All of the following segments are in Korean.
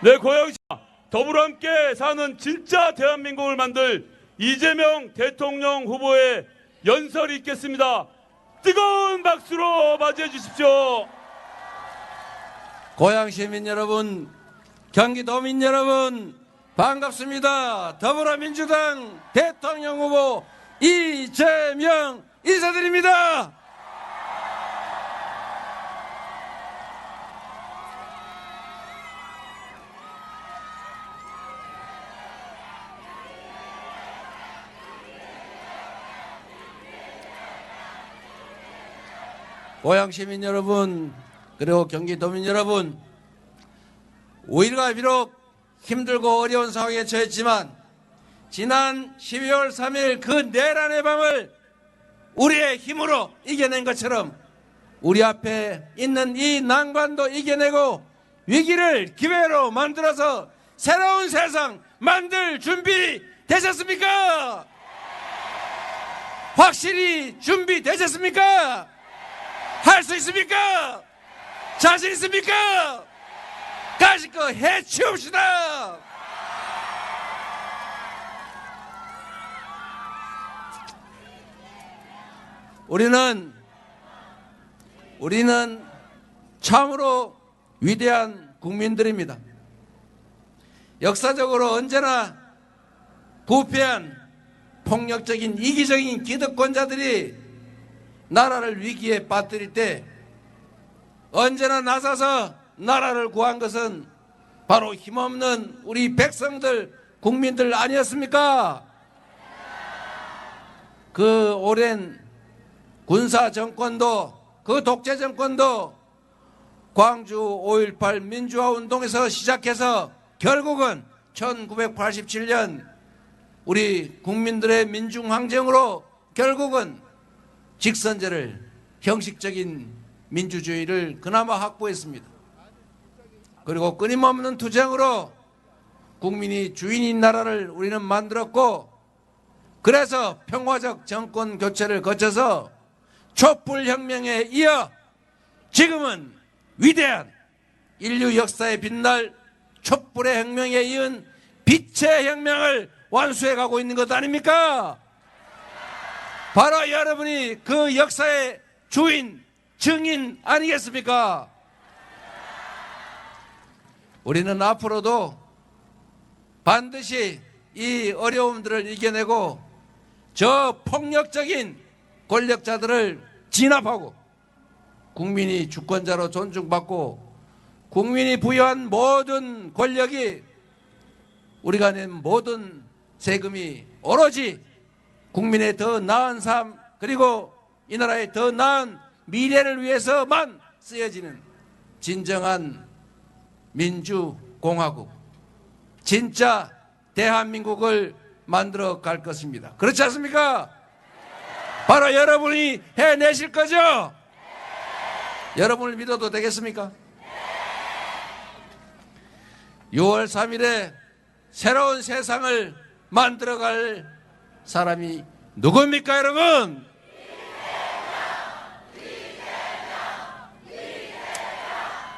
내 고향시 더불어 함께 사는 진짜 대한민국을 만들 이재명 대통령 후보의 연설이 있겠습니다. 뜨거운 박수로 맞이해 주십시오. 고향 시민 여러분, 경기도민 여러분, 반갑습니다. 더불어민주당 대통령 후보 이재명 인사드립니다. 고향 시민 여러분, 그리고 경기도민 여러분, 우리가 비록 힘들고 어려운 상황에 처했지만 지난 12월 3일 그 내란의 밤을 우리의 힘으로 이겨낸 것처럼 우리 앞에 있는 이 난관도 이겨내고 위기를 기회로 만들어서 새로운 세상 만들 준비 되셨습니까? 확실히 준비되셨습니까? 할 수 있습니까? 자신 있습니까? 가실 거 해치웁시다. 우리는 참으로 위대한 국민들입니다. 역사적으로 언제나 부패한 폭력적인 이기적인 기득권자들이 나라를 위기에 빠뜨릴 때 언제나 나서서 나라를 구한 것은 바로 힘없는 우리 백성들, 국민들 아니었습니까? 그 오랜 군사 정권도, 그 독재 정권도 광주 5.18 민주화 운동에서 시작해서 결국은 1987년 우리 국민들의 민중항쟁으로 결국은 직선제를, 형식적인 민주주의를 그나마 확보했습니다. 그리고 끊임없는 투쟁으로 국민이 주인인 나라를 우리는 만들었고, 그래서 평화적 정권 교체를 거쳐서 촛불혁명에 이어 지금은 위대한 인류 역사에 빛날 촛불의 혁명에 이은 빛의 혁명을 완수해 가고 있는 것 아닙니까? 바로 여러분이 그 역사의 주인, 증인 아니겠습니까? 우리는 앞으로도 반드시 이 어려움들을 이겨내고 저 폭력적인 권력자들을 진압하고 국민이 주권자로 존중받고 국민이 부여한 모든 권력이 우리가 낸 모든 세금이 오로지 국민의 더 나은 삶, 그리고 이 나라의 더 나은 미래를 위해서만 쓰여지는 진정한 민주공화국, 진짜 대한민국을 만들어 갈 것입니다. 그렇지 않습니까? 바로 여러분이 해내실 거죠? 여러분을 믿어도 되겠습니까? 6월 3일에 새로운 세상을 만들어갈 사람이 누굽니까, 여러분?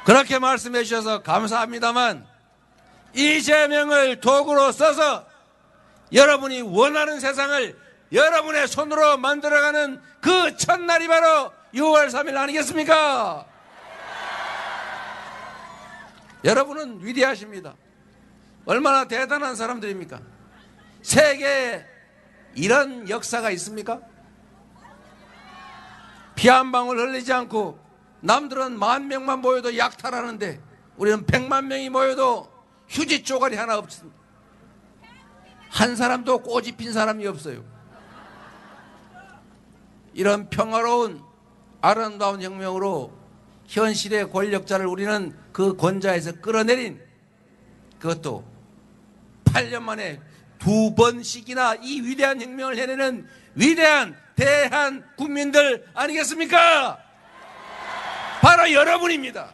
그렇게 말씀해 주셔서 감사합니다만 이재명을 도구로 써서 여러분이 원하는 세상을 여러분의 손으로 만들어가는 그 첫날이 바로 6월 3일 아니겠습니까? 여러분은 위대하십니다. 얼마나 대단한 사람들입니까? 세계에 이런 역사가 있습니까? 피 한 방울 흘리지 않고 남들은 10,000명만 모여도 약탈하는데 우리는 100만 명이 모여도 휴지 쪼가리 하나 없습니다. 한 사람도 꼬지 핀 사람이 없어요. 이런 평화로운 아름다운 혁명으로 현실의 권력자를 우리는 그 권좌에서 끌어내린, 그것도 8년 만에 2번씩이나 이 위대한 혁명을 해내는 위대한 대한 국민들 아니겠습니까? 바로 여러분입니다.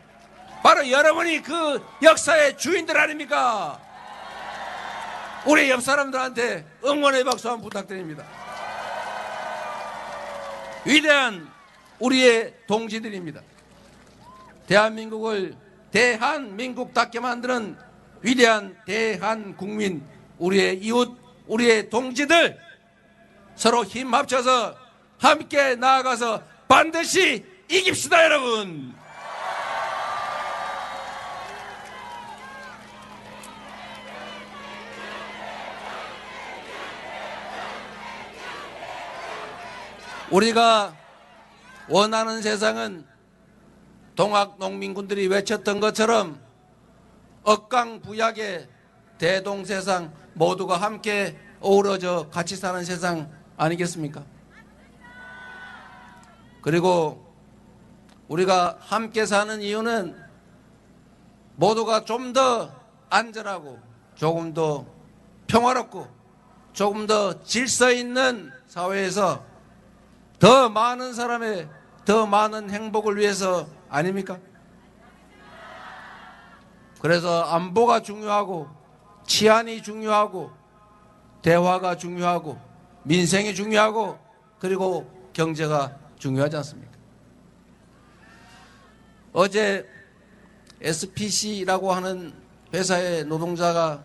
바로 여러분이 그 역사의 주인들 아닙니까? 우리 옆 사람들한테 응원의 박수 한번 부탁드립니다. 위대한 우리의 동지들입니다. 대한민국을 대한민국답게 만드는 위대한 대한국민, 우리의 이웃, 우리의 동지들 서로 힘 합쳐서 함께 나아가서 반드시 이깁시다, 여러분. 우리가 원하는 세상은 동학 농민군들이 외쳤던 것처럼 억강부약의 대동세상, 모두가 함께 어우러져 같이 사는 세상 아니겠습니까? 그리고 우리가 함께 사는 이유는 모두가 좀 더 안전하고 조금 더 평화롭고 조금 더 질서 있는 사회에서 더 많은 사람의 더 많은 행복을 위해서 아닙니까? 그래서 안보가 중요하고 치안이 중요하고 대화가 중요하고 민생이 중요하고 그리고 경제가 중요하지 않습니까? 어제 SPC라고 하는 회사의 노동자가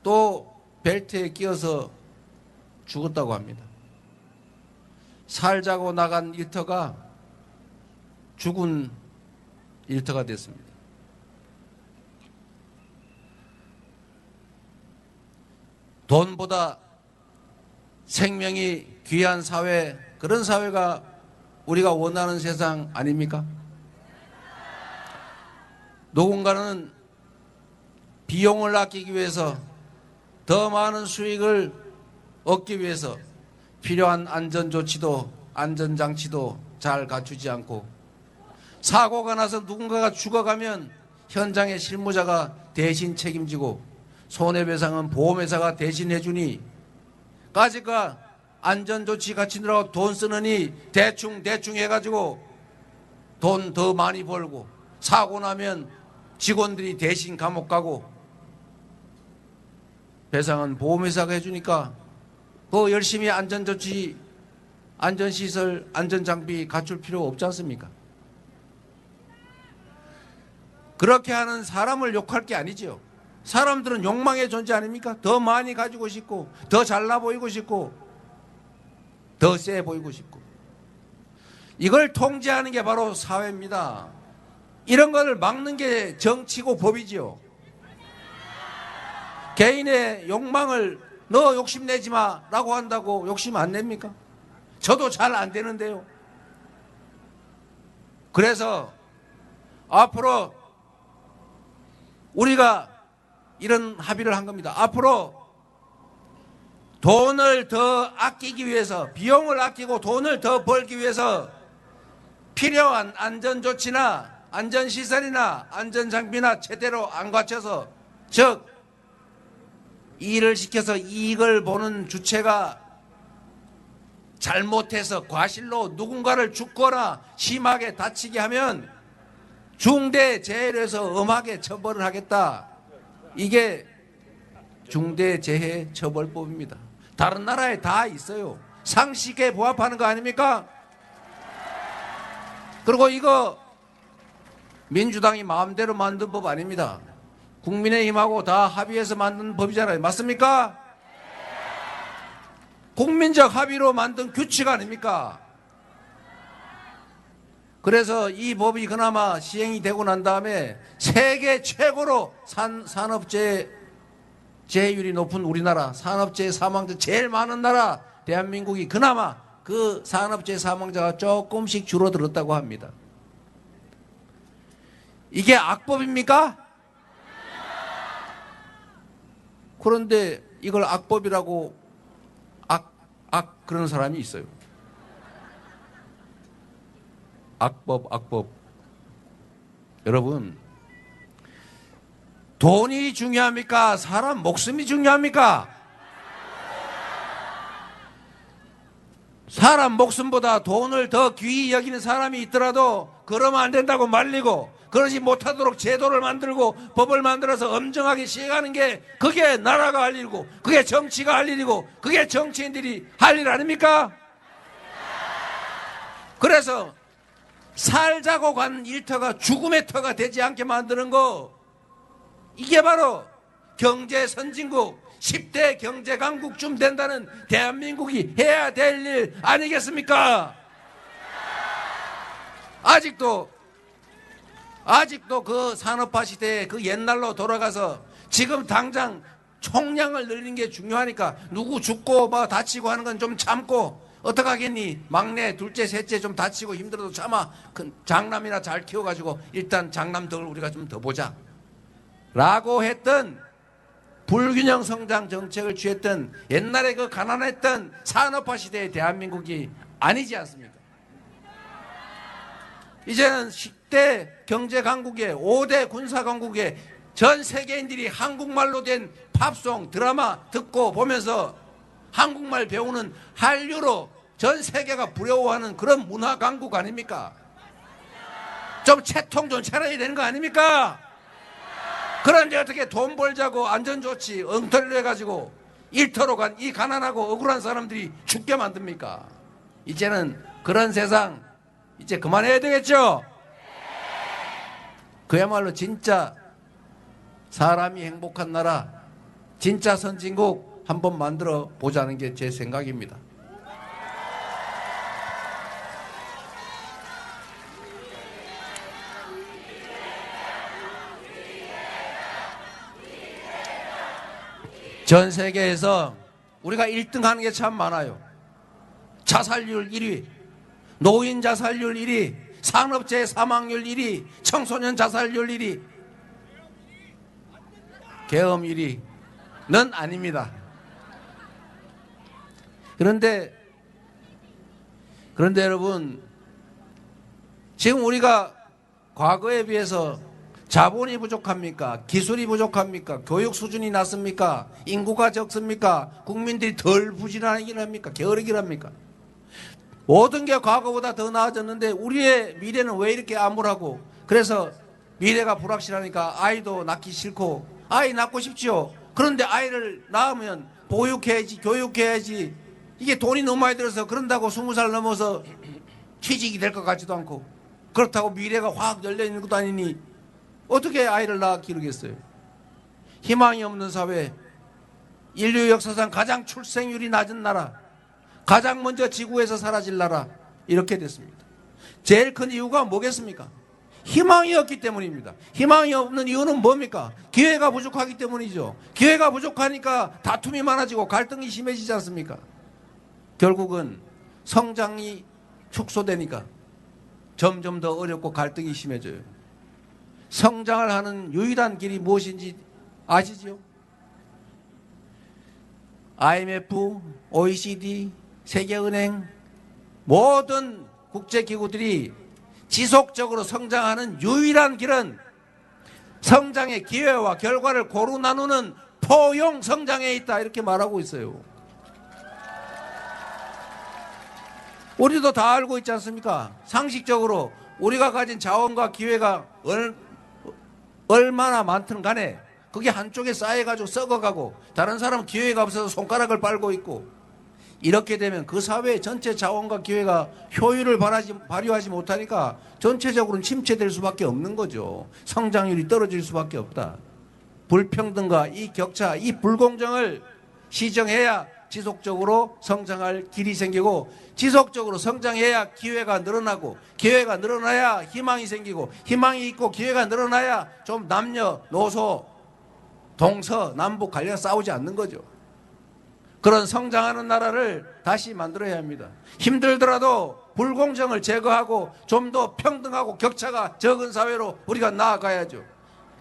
또 벨트에 끼어서 죽었다고 합니다. 살자고 나간 일터가 죽은 일터가 됐습니다. 돈보다 생명이 귀한 사회, 그런 사회가 우리가 원하는 세상 아닙니까? 누군가는 비용을 아끼기 위해서 더 많은 수익을 얻기 위해서 필요한 안전조치도 안전장치도 잘 갖추지 않고 사고가 나서 누군가가 죽어가면 현장의 실무자가 대신 책임지고 손해배상은 보험회사가 대신해주니 까짓가 안전조치 갖추느라고 돈 쓰느니 대충 해가지고 돈 더 많이 벌고 사고 나면 직원들이 대신 감옥 가고 배상은 보험회사가 해주니까 그 열심히 안전조치, 안전시설, 안전장비 갖출 필요 없지 않습니까? 그렇게 하는 사람을 욕할 게 아니죠. 사람들은 욕망의 존재 아닙니까? 더 많이 가지고 싶고 더 잘나 보이고 싶고 더 세 보이고 싶고 이걸 통제하는 게 바로 사회입니다. 이런 걸 막는 게 정치고 법이지요. 개인의 욕망을 너 욕심내지 마 라고 한다고 욕심 안 냅니까? 저도 잘 안 되는데요. 그래서 앞으로 우리가 이런 합의를 한 겁니다. 앞으로 돈을 더 아끼기 위해서, 비용을 아끼고 돈을 더 벌기 위해서 필요한 안전조치나 안전시설이나 안전장비나 제대로 안 갖춰서, 즉 일을 시켜서 이익을 보는 주체가 잘못해서 과실로 누군가를 죽거나 심하게 다치게 하면 중대재해에서 엄하게 처벌을 하겠다. 이게 중대재해처벌법입니다. 다른 나라에 다 있어요. 상식에 부합하는 거 아닙니까? 그리고 이거 민주당이 마음대로 만든 법 아닙니다. 국민의힘하고 다 합의해서 만든 법이잖아요. 맞습니까? 국민적 합의로 만든 규칙 아닙니까? 그래서 이 법이 그나마 시행이 되고 난 다음에 세계 최고로 산업재해율이 높은 우리나라, 산업재해 사망자 제일 많은 나라 대한민국이 그나마 그 산업재해 사망자가 조금씩 줄어들었다고 합니다. 이게 악법입니까? 그런데 이걸 악법이라고 그런 사람이 있어요. 악법. 여러분, 돈이 중요합니까? 사람 목숨이 중요합니까? 사람 목숨보다 돈을 더 귀히 여기는 사람이 있더라도 그러면 안 된다고 말리고, 그러지 못하도록 제도를 만들고 법을 만들어서 엄정하게 시행하는 게 그게 나라가 할 일이고 그게 정치가 할 일이고 그게 정치인들이 할 일 아닙니까? 그래서 살자고 간 일터가 죽음의 터가 되지 않게 만드는 거, 이게 바로 경제 선진국 10대 경제 강국쯤 된다는 대한민국이 해야 될 일 아니겠습니까? 아직도 그 산업화 시대에 그 옛날로 돌아가서 지금 당장 총량을 늘리는 게 중요하니까 누구 죽고 뭐 다치고 하는 건 좀 참고 어떡하겠니? 막내, 둘째, 셋째 좀 다치고 힘들어도 참아. 장남이나 잘 키워가지고 일단 장남들 우리가 좀 더 보자. 라고 했던 불균형 성장 정책을 취했던 옛날에 그 가난했던 산업화 시대의 대한민국이 아니지 않습니까? 이제는 10대 경제 강국에 5대 군사 강국에 전 세계인들이 한국말로 된 팝송, 드라마 듣고 보면서 한국말 배우는 한류로 전 세계가 부러워하는 그런 문화 강국 아닙니까? 좀 채통 좀 차려야 되는 거 아닙니까? 그런데 어떻게 돈 벌자고 안전조치 엉터리로 해가지고 일터로 간 이 가난하고 억울한 사람들이 죽게 만듭니까? 이제는 그런 세상 이제 그만해야 되겠죠? 그야말로 진짜 사람이 행복한 나라, 진짜 선진국 한번 만들어 보자는 게 제 생각입니다. 전 세계에서 우리가 1등 하는 게 참 많아요. 자살률 1위, 노인 자살률 1위, 산업재해 사망률 1위, 청소년 자살률 1위, 계엄 1위는 아닙니다. 그런데 여러분, 지금 우리가 과거에 비해서 자본이 부족합니까? 기술이 부족합니까? 교육 수준이 낮습니까? 인구가 적습니까? 국민들이 덜 부지런하긴 합니까? 게으르긴 합니까? 모든 게 과거보다 더 나아졌는데 우리의 미래는 왜 이렇게 암울하고, 그래서 미래가 불확실하니까 아이도 낳기 싫고, 아이 낳고 싶지요. 그런데 아이를 낳으면 보육해야지, 교육해야지, 이게 돈이 너무 많이 들어서 그런다고 20살 넘어서 취직이 될 것 같지도 않고, 그렇다고 미래가 확 열려있는 것도 아니니 어떻게 아이를 낳아 기르겠어요? 희망이 없는 사회, 인류 역사상 가장 출생률이 낮은 나라, 가장 먼저 지구에서 사라질 나라, 이렇게 됐습니다. 제일 큰 이유가 뭐겠습니까? 희망이 없기 때문입니다. 희망이 없는 이유는 뭡니까? 기회가 부족하기 때문이죠. 기회가 부족하니까 다툼이 많아지고 갈등이 심해지지 않습니까? 결국은 성장이 축소되니까 점점 더 어렵고 갈등이 심해져요. 성장을 하는 유일한 길이 무엇인지 아시지요? IMF, OECD, 세계은행, 모든 국제기구들이 지속적으로 성장하는 유일한 길은 성장의 기회와 결과를 고루 나누는 포용 성장에 있다, 이렇게 말하고 있어요. 우리도 다 알고 있지 않습니까? 상식적으로 우리가 가진 자원과 기회가 얼마나 많든 간에 그게 한쪽에 쌓여가지고 썩어가고 다른 사람은 기회가 없어서 손가락을 빨고 있고, 이렇게 되면 그 사회의 전체 자원과 기회가 효율을 발휘하지 못하니까 전체적으로는 침체될 수밖에 없는 거죠. 성장률이 떨어질 수밖에 없다. 불평등과 이 격차, 이 불공정을 시정해야 지속적으로 성장할 길이 생기고, 지속적으로 성장해야 기회가 늘어나고, 기회가 늘어나야 희망이 생기고, 희망이 있고 기회가 늘어나야 좀 남녀노소 동서 남북 갈려 싸우지 않는 거죠. 그런 성장하는 나라를 다시 만들어야 합니다. 힘들더라도 불공정을 제거하고 좀 더 평등하고 격차가 적은 사회로 우리가 나아가야죠.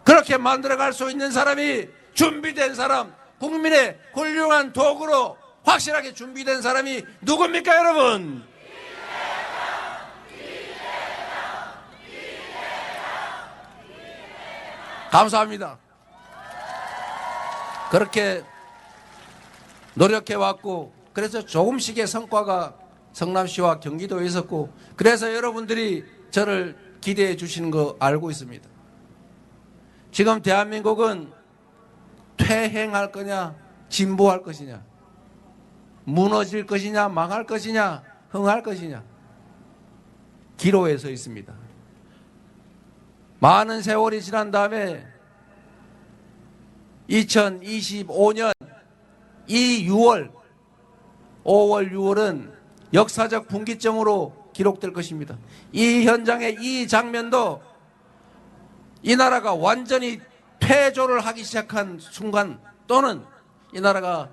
그렇게 만들어갈 수 있는 사람이 준비된 사람, 국민의 훌륭한 도구로 확실하게 준비된 사람이 누굽니까, 여러분? 감사합니다. 그렇게 노력해왔고, 그래서 조금씩의 성과가 성남시와 경기도에 있었고, 그래서 여러분들이 저를 기대해 주시는 거 알고 있습니다. 지금 대한민국은 퇴행할 거냐, 진보할 것이냐, 무너질 것이냐, 망할 것이냐, 흥할 것이냐, 기로에 서 있습니다. 많은 세월이 지난 다음에 2025년 이 5월 6월은 역사적 분기점으로 기록될 것입니다. 이 현장의 이 장면도 이 나라가 완전히 퇴조를 하기 시작한 순간, 또는 이 나라가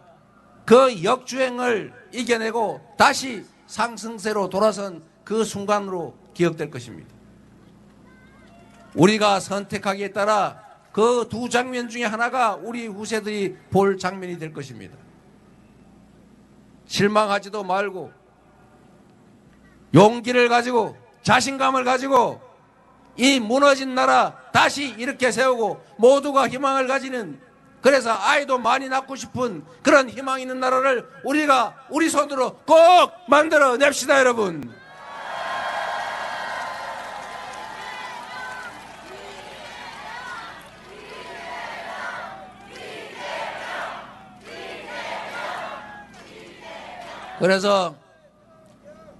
그 역주행을 이겨내고 다시 상승세로 돌아선 그 순간으로 기억될 것입니다. 우리가 선택하기에 따라 그 두 장면 중에 하나가 우리 후세들이 볼 장면이 될 것입니다. 실망하지도 말고 용기를 가지고 자신감을 가지고 이 무너진 나라 다시 일으켜 세우고 모두가 희망을 가지는, 그래서 아이도 많이 낳고 싶은 그런 희망 있는 나라를 우리가 우리 손으로 꼭 만들어 냅시다, 여러분. 그래서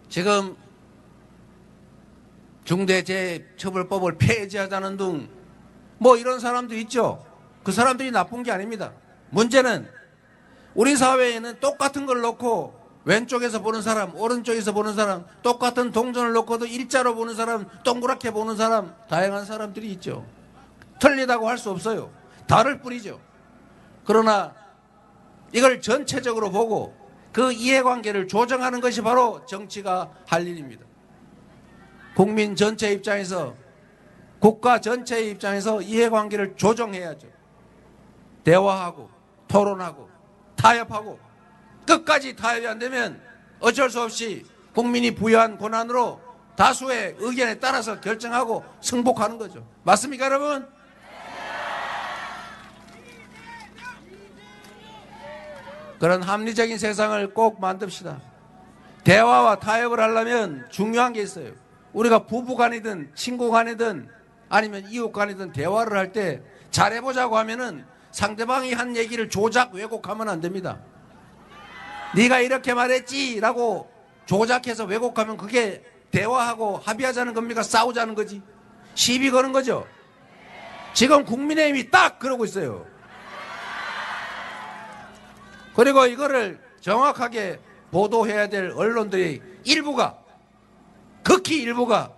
지금 중대재해처벌법을 폐지하자는 등 뭐 이런 사람도 있죠. 그 사람들이 나쁜 게 아닙니다. 문제는 우리 사회에는 똑같은 걸 놓고 왼쪽에서 보는 사람, 오른쪽에서 보는 사람, 똑같은 동전을 놓고도 일자로 보는 사람, 동그랗게 보는 사람, 다양한 사람들이 있죠. 틀리다고 할 수 없어요. 다를 뿐이죠. 그러나 이걸 전체적으로 보고 그 이해관계를 조정하는 것이 바로 정치가 할 일입니다. 국민 전체 입장에서, 국가 전체의 입장에서 이해관계를 조정해야죠. 대화하고 토론하고 타협하고, 끝까지 타협이 안 되면 어쩔 수 없이 국민이 부여한 권한으로 다수의 의견에 따라서 결정하고 승복하는 거죠. 맞습니까, 여러분? 그런 합리적인 세상을 꼭 만듭시다. 대화와 타협을 하려면 중요한 게 있어요. 우리가 부부 간이든 친구 간이든 아니면 이웃 간이든 대화를 할 때 잘해보자고 하면은 상대방이 한 얘기를 조작 왜곡하면 안 됩니다. 네가 이렇게 말했지 라고 조작해서 왜곡하면 그게 대화하고 합의하자는 겁니까? 싸우자는 거지? 시비 거는 거죠. 지금 국민의힘이 딱 그러고 있어요. 그리고 이거를 정확하게 보도해야 될 언론들이 일부가, 극히 일부가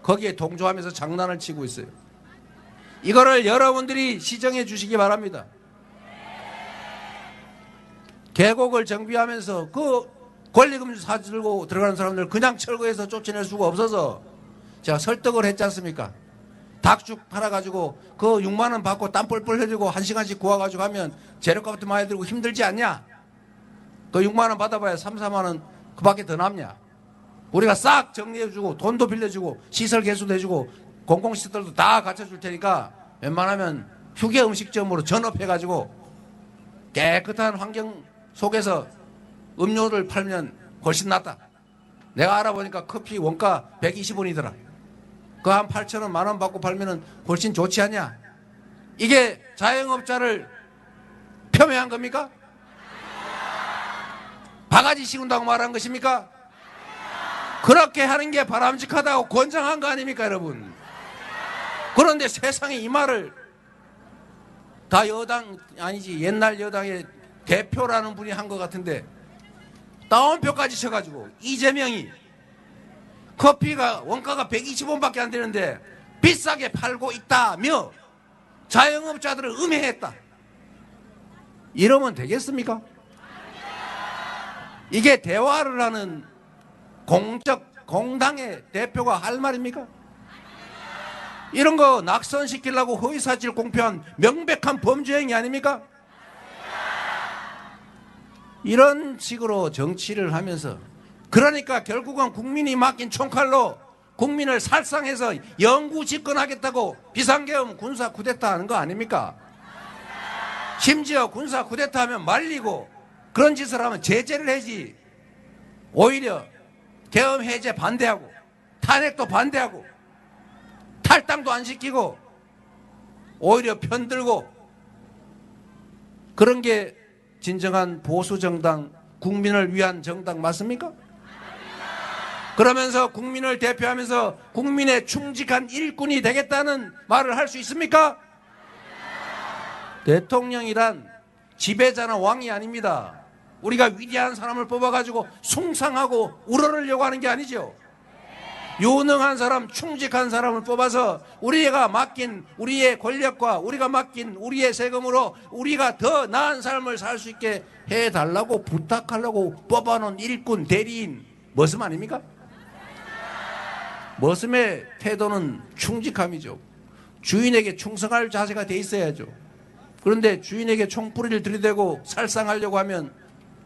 거기에 동조하면서 장난을 치고 있어요. 이거를 여러분들이 시정해 주시기 바랍니다. 계곡을 정비하면서 그 권리금지 사들고 들어가는 사람들 그냥 철거해서 쫓아낼 수가 없어서 제가 설득을 했지 않습니까? 닭죽 팔아가지고 그 6만 원 받고 땀 뻘뻘 흘리고 1시간씩 구워가지고 하면 재료값도 많이 들고 힘들지 않냐? 그 6만 원 받아봐야 3, 4만 원 그밖에 더 남냐? 우리가 싹 정리해주고 돈도 빌려주고 시설 개수도 해주고 공공시설도 다 갖춰줄 테니까 웬만하면 휴게 음식점으로 전업해가지고 깨끗한 환경 속에서 음료를 팔면 훨씬 낫다. 내가 알아보니까 커피 원가 120원이더라. 그 한 8,000원, 만원 받고 팔면은 훨씬 좋지 않냐? 이게 자영업자를 폄훼한 겁니까? 바가지 씌운다고 말한 것입니까? 그렇게 하는 게 바람직하다고 권장한 거 아닙니까, 여러분? 그런데 세상에 이 말을 다 여당, 아니지, 옛날 여당의 대표라는 분이 한 것 같은데 따옴표까지 쳐가지고 이재명이 커피가 원가가 120원밖에 안 되는데 비싸게 팔고 있다며 자영업자들을 음해했다. 이러면 되겠습니까? 이게 대화를 하는 공당의 대표가 할 말입니까? 이런 거 낙선시키려고 허위사실 공표한 명백한 범죄 행위 아닙니까? 이런 식으로 정치를 하면서, 그러니까 결국은 국민이 맡긴 총칼로 국민을 살상해서 영구 집권하겠다고 비상계엄 군사 쿠데타 하는 거 아닙니까? 심지어 군사 쿠데타 하면 말리고 그런 짓을 하면 제재를 해지, 오히려 계엄 해제 반대하고 탄핵도 반대하고 탈당도 안 시키고 오히려 편들고, 그런 게 진정한 보수정당, 국민을 위한 정당 맞습니까? 그러면서 국민을 대표하면서 국민의 충직한 일꾼이 되겠다는 말을 할 수 있습니까? 대통령이란 지배자나 왕이 아닙니다. 우리가 위대한 사람을 뽑아가지고 숭상하고 우러르려고 하는 게 아니죠. 유능한 사람, 충직한 사람을 뽑아서 우리가 맡긴 우리의 권력과 우리가 맡긴 우리의 세금으로 우리가 더 나은 삶을 살 수 있게 해달라고 부탁하려고 뽑아놓은 일꾼, 대리인, 머슴 아닙니까? 머슴의 태도는 충직함이죠. 주인에게 충성할 자세가 돼 있어야죠. 그런데 주인에게 총뿌리를 들이대고 살상하려고 하면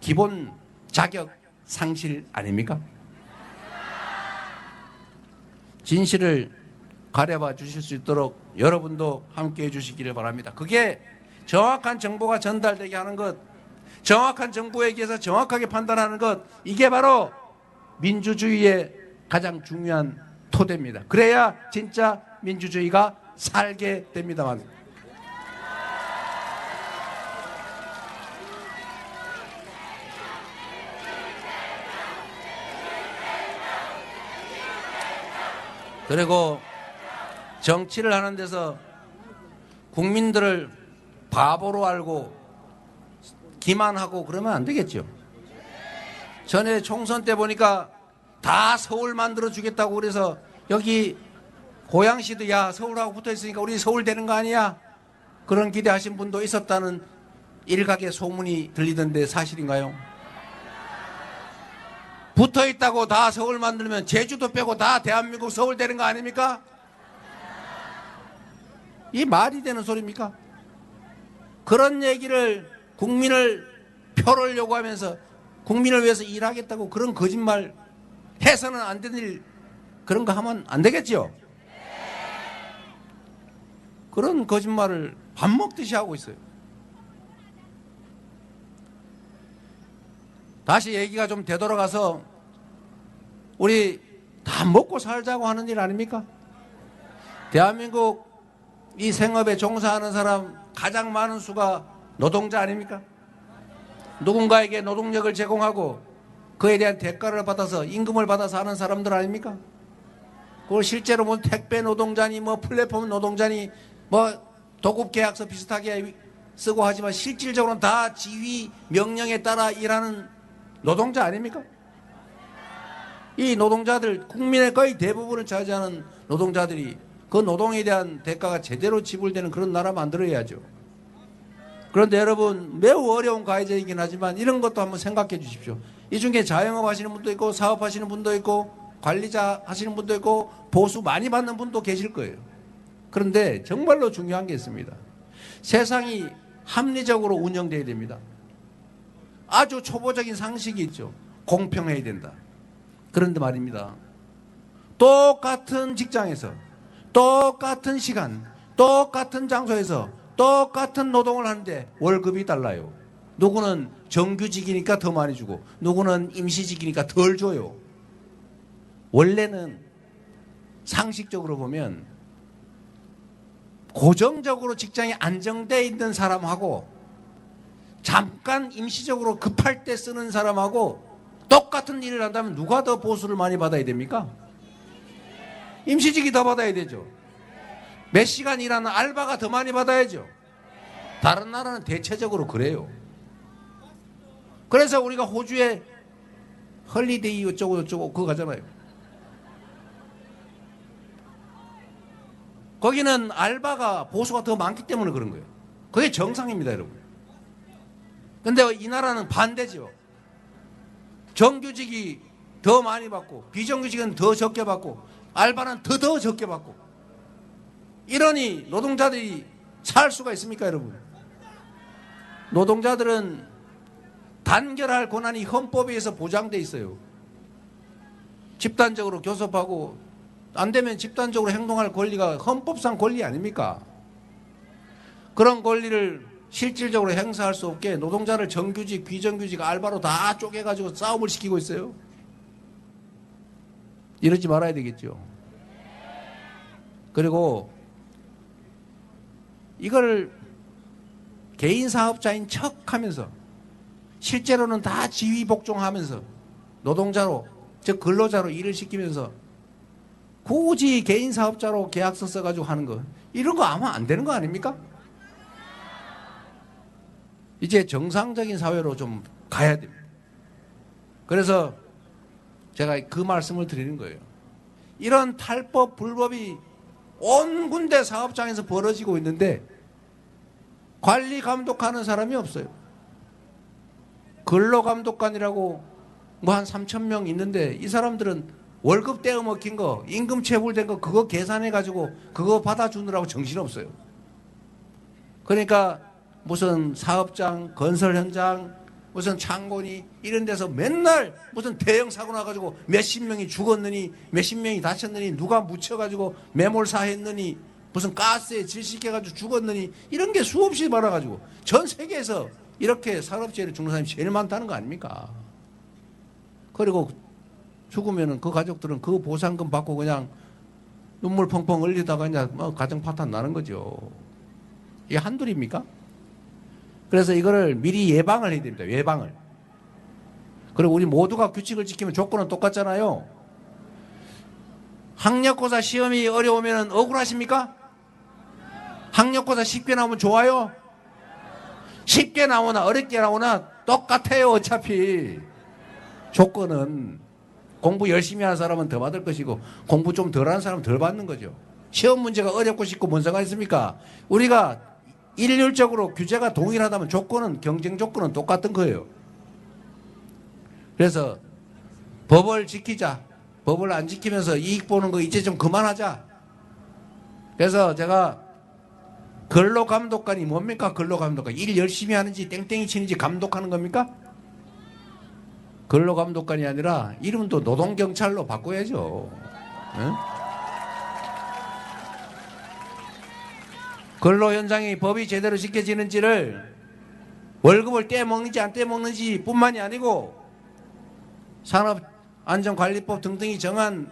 기본 자격 상실 아닙니까? 진실을 가려봐 주실 수 있도록 여러분도 함께해 주시기를 바랍니다. 그게 정확한 정보가 전달되게 하는 것, 정확한 정보에 의해서 정확하게 판단하는 것, 이게 바로 민주주의의 가장 중요한 토대입니다. 그래야 진짜 민주주의가 살게 됩니다만. 그리고 정치를 하는 데서 국민들을 바보로 알고 기만하고 그러면 안 되겠죠. 전에 총선 때 보니까 다 서울 만들어 주겠다고 그래서 여기 고양시도 야 서울하고 붙어 있으니까 우리 서울 되는 거 아니야? 그런 기대하신 분도 있었다는 일각의 소문이 들리던데 사실인가요? 붙어 있다고 다 서울 만들면 제주도 빼고 다 대한민국 서울 되는 거 아닙니까? 이 말이 되는 소리입니까? 그런 얘기를 국민을 표를 요구하면서 국민을 위해서 일하겠다고 그런 거짓말 해서는 안 되는 일, 그런 거 하면 안 되겠죠? 그런 거짓말을 밥 먹듯이 하고 있어요. 다시 얘기가 좀 되돌아가서 우리 다 먹고 살자고 하는 일 아닙니까? 대한민국 이 생업에 종사하는 사람 가장 많은 수가 노동자 아닙니까? 누군가에게 노동력을 제공하고 그에 대한 대가를 받아서 임금을 받아서 하는 사람들 아닙니까? 그걸 실제로 뭐 택배 노동자니 뭐 플랫폼 노동자니 뭐 도급 계약서 비슷하게 쓰고 하지만 실질적으로는 다 지휘 명령에 따라 일하는 노동자 아닙니까? 이 노동자들, 국민의 거의 대부분을 차지하는 노동자들이 그 노동에 대한 대가가 제대로 지불되는 그런 나라 만들어야죠. 그런데 여러분 매우 어려운 과제이긴 하지만 이런 것도 한번 생각해 주십시오. 이 중에 자영업 하시는 분도 있고 사업하시는 분도 있고 관리자 하시는 분도 있고 보수 많이 받는 분도 계실 거예요. 그런데 정말로 중요한 게 있습니다. 세상이 합리적으로 운영돼야 됩니다. 아주 초보적인 상식이 있죠. 공평해야 된다. 그런데 말입니다. 똑같은 직장에서 똑같은 시간 똑같은 장소에서 똑같은 노동을 하는데 월급이 달라요. 누구는 정규직이니까 더 많이 주고 누구는 임시직이니까 덜 줘요. 원래는 상식적으로 보면 고정적으로 직장에 안정되어 있는 사람하고 잠깐 임시적으로 급할 때 쓰는 사람하고 똑같은 일을 한다면 누가 더 보수를 많이 받아야 됩니까? 임시직이 더 받아야 되죠. 몇 시간 일하는 알바가 더 많이 받아야죠. 다른 나라는 대체적으로 그래요. 그래서 우리가 호주에 헐리데이 어쩌고 저쩌고 그거 가잖아요. 거기는 알바가 보수가 더 많기 때문에 그런 거예요. 그게 정상입니다, 여러분. 근데 이 나라는 반대죠. 정규직이 더 많이 받고 비정규직은 더 적게 받고 알바는 더 적게 받고 이러니 노동자들이 살 수가 있습니까, 여러분? 노동자들은 단결할 권한이 헌법에 의해서 보장돼 있어요. 집단적으로 교섭하고 안 되면 집단적으로 행동할 권리가 헌법상 권리 아닙니까? 그런 권리를 실질적으로 행사할 수 없게 노동자를 정규직, 비정규직, 알바로 다 쪼개가지고 싸움을 시키고 있어요. 이러지 말아야 되겠죠. 그리고 이걸 개인 사업자인 척 하면서 실제로는 다 지휘 복종하면서 노동자로, 즉 근로자로 일을 시키면서 굳이 개인 사업자로 계약서 써가지고 하는 거, 이런 거 아마 안 되는 거 아닙니까? 이제 정상적인 사회로 좀 가야 됩니다. 그래서 제가 그 말씀을 드리는 거예요. 이런 탈법, 불법이 온 군데 사업장에서 벌어지고 있는데 관리 감독하는 사람이 없어요. 근로감독관이라고 뭐 한 3,000명 있는데 이 사람들은 월급 떼어먹힌 거, 임금 체불된 거 그거 계산해가지고 그거 받아주느라고 정신없어요. 그러니까 무슨 사업장, 건설 현장, 무슨 창고니 이런 데서 맨날 무슨 대형 사고 나가지고 몇십 명이 죽었느니 몇십 명이 다쳤느니 누가 묻혀가지고 매몰사 했느니 무슨 가스에 질식해가지고 죽었느니 이런 게 수없이 많아가지고 전 세계에서 이렇게 산업재해로 죽는 사람이 제일 많다는 거 아닙니까? 그리고 죽으면은 그 가족들은 그 보상금 받고 그냥 눈물 펑펑 흘리다가 그냥 뭐 가정 파탄 나는 거죠. 이게 한둘입니까? 그래서 이거를 미리 예방을 해야 됩니다. 예방을. 그리고 우리 모두가 규칙을 지키면 조건은 똑같잖아요. 학력고사 시험이 어려우면 억울하십니까? 학력고사 쉽게 나오면 좋아요? 쉽게 나오나 어렵게 나오나 똑같아요. 어차피 조건은 공부 열심히 하는 사람은 더 받을 것이고 공부 좀 덜하는 사람은 덜 받는 거죠. 시험 문제가 어렵고 쉽고 뭔 상관 있습니까? 우리가 일률적으로 규제가 동일하다면 조건은 경쟁 조건은 똑같은 거예요. 그래서 법을 지키자. 법을 안 지키면서 이익 보는 거 이제 좀 그만하자. 그래서 제가 근로감독관이 뭡니까? 근로감독관. 일 열심히 하는지 땡땡이 치는지 감독하는 겁니까? 근로감독관이 아니라 이름도 노동경찰로 바꿔야죠. 응? 근로 현장이 법이 제대로 지켜지는지를 월급을 떼먹는지 안 떼먹는지 뿐만이 아니고 산업안전관리법 등등이 정한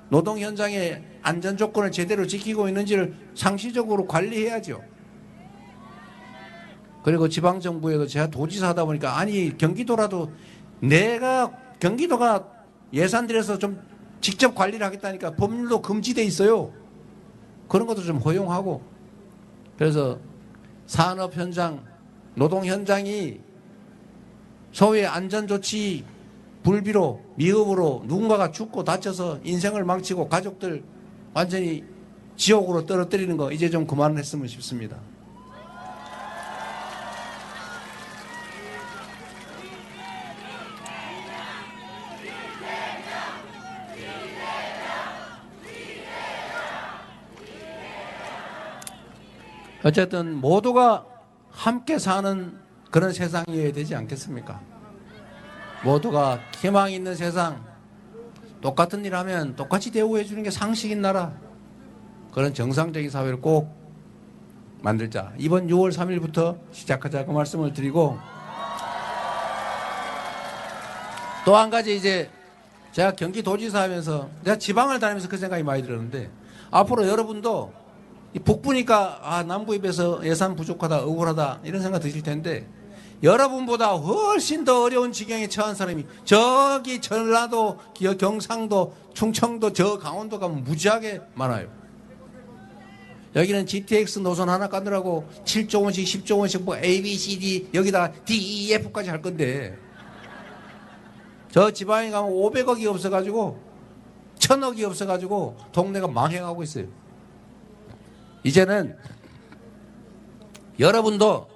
노동 현장의 안전 조건을 제대로 지키고 있는지를 상시적으로 관리해야죠. 그리고 지방정부에도 제가 도지사 하다 보니까 아니 경기도라도 내가 경기도가 예산 들여서 좀 직접 관리를 하겠다니까 법률도 금지돼 있어요. 그런 것도 좀 허용하고 그래서 산업 현장, 노동 현장이 소위 안전조치 불비로 미흡으로 누군가가 죽고 다쳐서 인생을 망치고 가족들 완전히 지옥으로 떨어뜨리는 거 이제 좀 그만했으면 싶습니다. 어쨌든 모두가 함께 사는 그런 세상이어야 되지 않겠습니까? 모두가 희망 있는 세상, 똑같은 일 하면 똑같이 대우해 주는 게 상식인 나라, 그런 정상적인 사회를 꼭 만들자. 이번 6월 3일부터 시작하자고 말씀을 드리고 또 한 가지 이제 제가 경기도지사 하면서 내가 지방을 다니면서 그 생각이 많이 들었는데 앞으로 여러분도 북부니까 남부에 비해서 예산 부족하다 억울하다 이런 생각 드실 텐데 여러분보다 훨씬 더 어려운 지경에 처한 사람이 저기 전라도, 경상도, 충청도, 저 강원도 가면 무지하게 많아요. 여기는 GTX 노선 하나 까느라고 7조 원씩 10조 원씩 뭐 A, B, C, D 여기다 D, E, F까지 할 건데 저 지방에 가면 500억이 없어가지고 1000억이 없어가지고 동네가 망해가고 있어요. 이제는 여러분도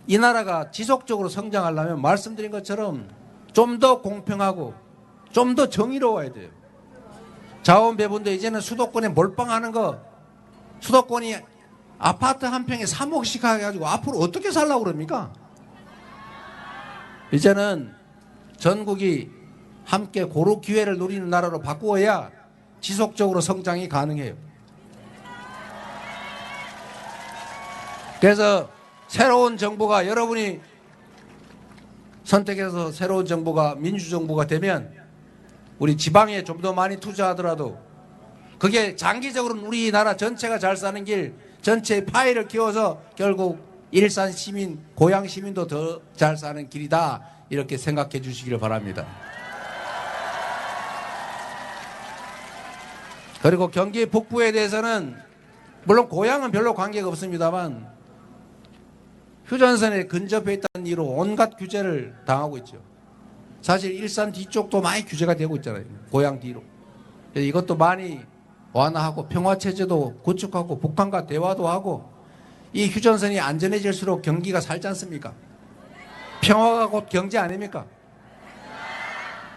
이 나라가 지속적으로 성장하려면 말씀드린 것처럼 좀 더 공평하고 좀 더 정의로워야 돼요. 자원 배분도 이제는 수도권에 몰빵하는 거 수도권이 아파트 한 평에 3억씩 해가지고 앞으로 어떻게 살라고 그럽니까? 이제는 전국이 함께 고루 기회를 누리는 나라로 바꾸어야 지속적으로 성장이 가능해요. 그래서 새로운 정부가 여러분이 선택해서 새로운 정부가 민주정부가 되면 우리 지방에 좀 더 많이 투자하더라도 그게 장기적으로는 우리나라 전체가 잘 사는 길 전체의 파이를 키워서 결국 일산 시민, 고향 시민도 더 잘 사는 길이다 이렇게 생각해 주시기를 바랍니다. 그리고 경기 북부에 대해서는 물론 고향은 별로 관계가 없습니다만 휴전선에 근접해 있다는 이유로 온갖 규제를 당하고 있죠. 사실 일산 뒤쪽도 많이 규제가 되고 있잖아요. 고향 뒤로. 그래서 이것도 많이 완화하고 평화체제도 구축하고 북한과 대화도 하고 이 휴전선이 안전해질수록 경기가 살지 않습니까? 평화가 곧 경제 아닙니까?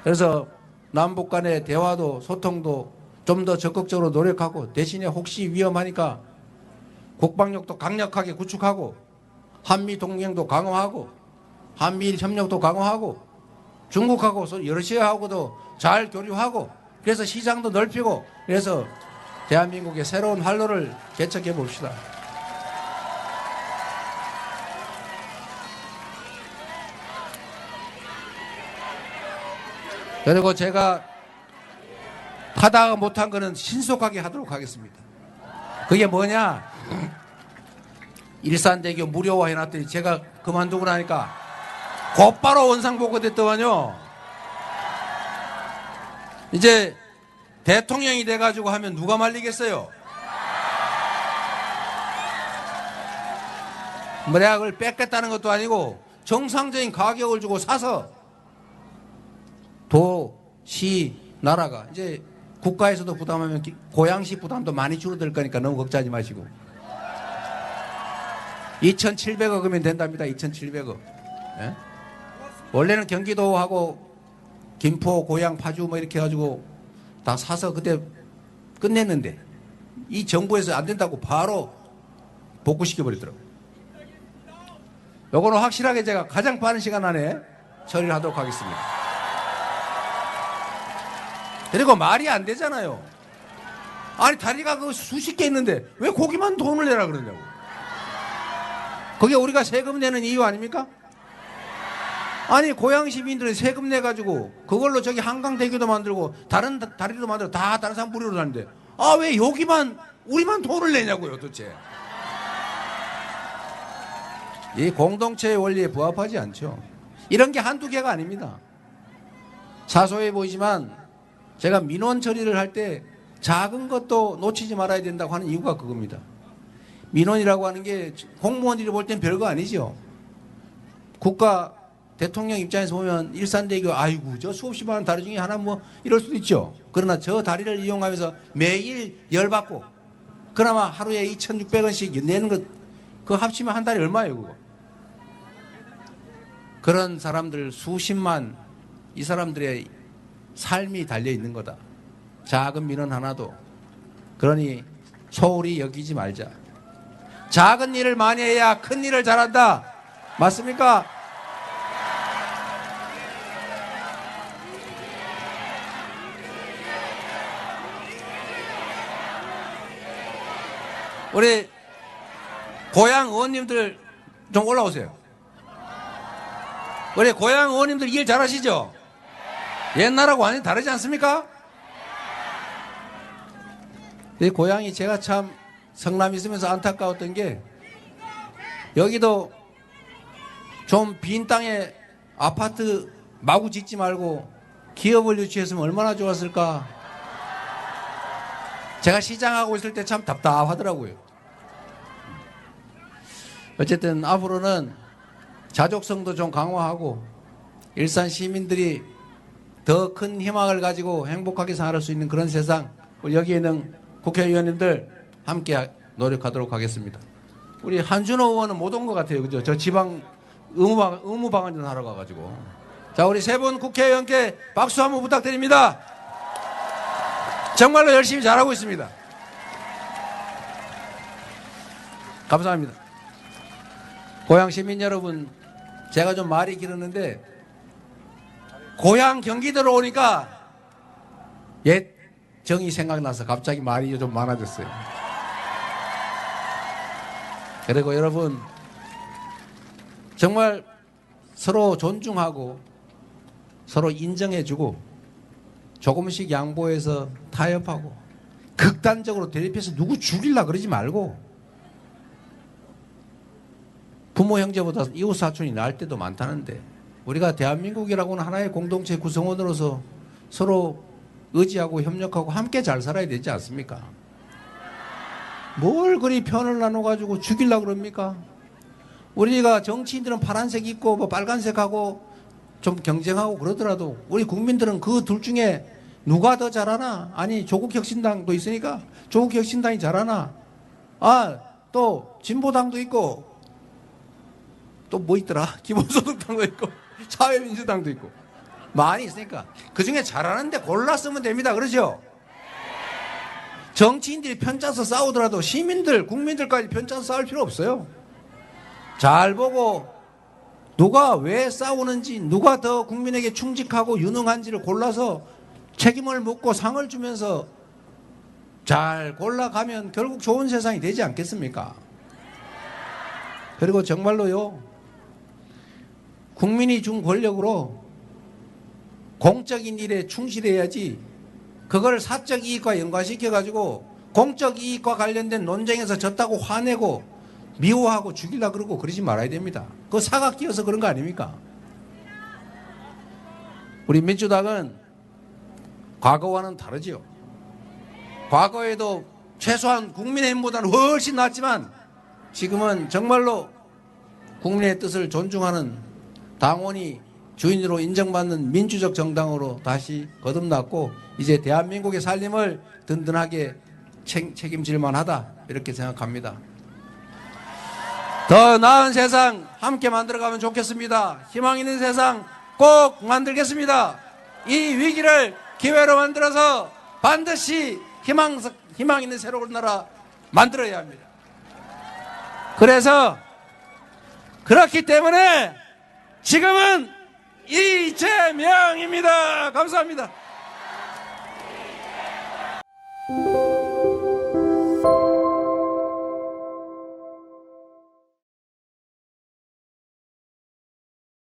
그래서 남북 간의 대화도 소통도 좀 더 적극적으로 노력하고 대신에 혹시 위험하니까 국방력도 강력하게 구축하고 한미 동맹도 강화하고 한미일 협력도 강화하고 중국하고 러시아하고도 잘 교류하고 그래서 시장도 넓히고 그래서 대한민국의 새로운 활로를 개척해 봅시다. 그리고 제가 하다가 못한 거는 신속하게 하도록 하겠습니다. 그게 뭐냐? 일산대교 무료화 해놨더니 제가 그만두고 나니까 곧바로 원상복구 됐더만요. 이제 대통령이 돼가지고 하면 누가 말리겠어요? 뭐 내가 그걸 뺏겠다는 것도 아니고 정상적인 가격을 주고 사서 도, 시, 나라가 이제 국가에서도 부담하면 고양시 부담도 많이 줄어들 거니까 너무 걱정하지 마시고 2,700억이면 된답니다. 2,700억. 예? 원래는 경기도하고 김포, 고양, 파주 뭐 이렇게 해가지고 다 사서 그때 끝냈는데 이 정부에서 안 된다고 바로 복구시켜 버리더라고요. 요거는 확실하게 제가 가장 빠른 시간 안에 처리를 하도록 하겠습니다. 그리고 말이 안 되잖아요. 아니 다리가 그 수십 개 있는데 왜 거기만 돈을 내라 그러냐고. 그게 우리가 세금 내는 이유 아닙니까? 아니 고양 시민들은 세금 내가지고 그걸로 저기 한강대교도 만들고 다른 다리도 만들고 다 다른 사람 무료로 사는데 아 왜 여기만 우리만 돈을 내냐고요 도대체. 이 공동체의 원리에 부합하지 않죠. 이런 게 한두 개가 아닙니다. 사소해 보이지만 제가 민원 처리를 할 때 작은 것도 놓치지 말아야 된다고 하는 이유가 그겁니다. 민원이라고 하는 게 공무원들이 볼 땐 별거 아니죠. 국가 대통령 입장에서 보면 일산대교 아이고 저 수없이만 원 다리 중에 하나 뭐 이럴 수도 있죠. 그러나 저 다리를 이용하면서 매일 열받고 그나마 하루에 2,600원씩 내는 것 그거 합치면 한 달에 얼마예요 그거. 그런 사람들 수십만 이 사람들의 삶이 달려있는 거다. 작은 민원 하나도. 그러니 소홀히 여기지 말자. 작은 일을 많이 해야 큰 일을 잘한다. 맞습니까? 우리 고향 의원님들 좀 올라오세요. 우리 고향 의원님들 일 잘하시죠? 옛날하고 완전히 다르지 않습니까? 이 고향이 제가 참 성남 있으면서 안타까웠던 게 여기도 좀 빈 땅에 아파트 마구 짓지 말고 기업을 유치했으면 얼마나 좋았을까. 제가 시장하고 있을 때 참 답답하더라고요. 어쨌든 앞으로는 자족성도 좀 강화하고 일산 시민들이 더 큰 희망을 가지고 행복하게 살아갈 수 있는 그런 세상 여기에 있는 국회의원님들 함께 노력하도록 하겠습니다. 우리 한준호 의원은 못 온 것 같아요. 그죠? 저 지방 의무방한전 하러 가가지고. 자, 우리 세 분 국회의원께 박수 한번 부탁드립니다. 정말로 열심히 잘하고 있습니다. 감사합니다. 고향 시민 여러분, 제가 좀 말이 길었는데 고향 경기도로 오니까 옛 정이 생각나서 갑자기 말이 좀 많아졌어요. 그리고 여러분 정말 서로 존중하고 서로 인정해주고 조금씩 양보해서 타협하고 극단적으로 대립해서 누구 죽이려 그러지 말고 부모 형제보다 이웃 사촌이 나을 때도 많다는데 우리가 대한민국이라고는 하나의 공동체 구성원으로서 서로 의지하고 협력하고 함께 잘 살아야 되지 않습니까? 뭘 그리 편을 나눠가지고 죽이려고 그럽니까? 우리가 정치인들은 파란색 입고 뭐 빨간색하고 좀 경쟁하고 그러더라도 우리 국민들은 그 둘 중에 누가 더 잘하나? 아니 조국혁신당도 있으니까 조국혁신당이 잘하나? 아, 또 진보당도 있고 또 뭐 있더라? 기본소득당도 있고 사회민주당도 있고 많이 있으니까 그 중에 잘하는데 골라 쓰면 됩니다. 그러죠? 정치인들이 편짜서 싸우더라도 시민들, 국민들까지 편짜서 싸울 필요 없어요. 잘 보고 누가 왜 싸우는지, 누가 더 국민에게 충직하고 유능한지를 골라서 책임을 묻고 상을 주면서 잘 골라가면 결국 좋은 세상이 되지 않겠습니까? 그리고 정말로요, 국민이 준 권력으로 공적인 일에 충실해야지 그걸 사적 이익과 연관시켜가지고 공적 이익과 관련된 논쟁에서 졌다고 화내고 미워하고 죽이려고 그러고 그러지 말아야 됩니다. 그거 사각 끼어서 그런 거 아닙니까? 우리 민주당은 과거와는 다르지요. 과거에도 최소한 국민의힘보다는 훨씬 낫지만 지금은 정말로 국민의 뜻을 존중하는 당원이 주인으로 인정받는 민주적 정당으로 다시 거듭났고 이제 대한민국의 살림을 든든하게 책임질 만하다 이렇게 생각합니다. 더 나은 세상 함께 만들어가면 좋겠습니다. 희망 있는 세상 꼭 만들겠습니다. 이 위기를 기회로 만들어서 반드시 희망 있는 새로운 나라 만들어야 합니다. 그래서 그렇기 때문에 지금은 이재명입니다. 감사합니다.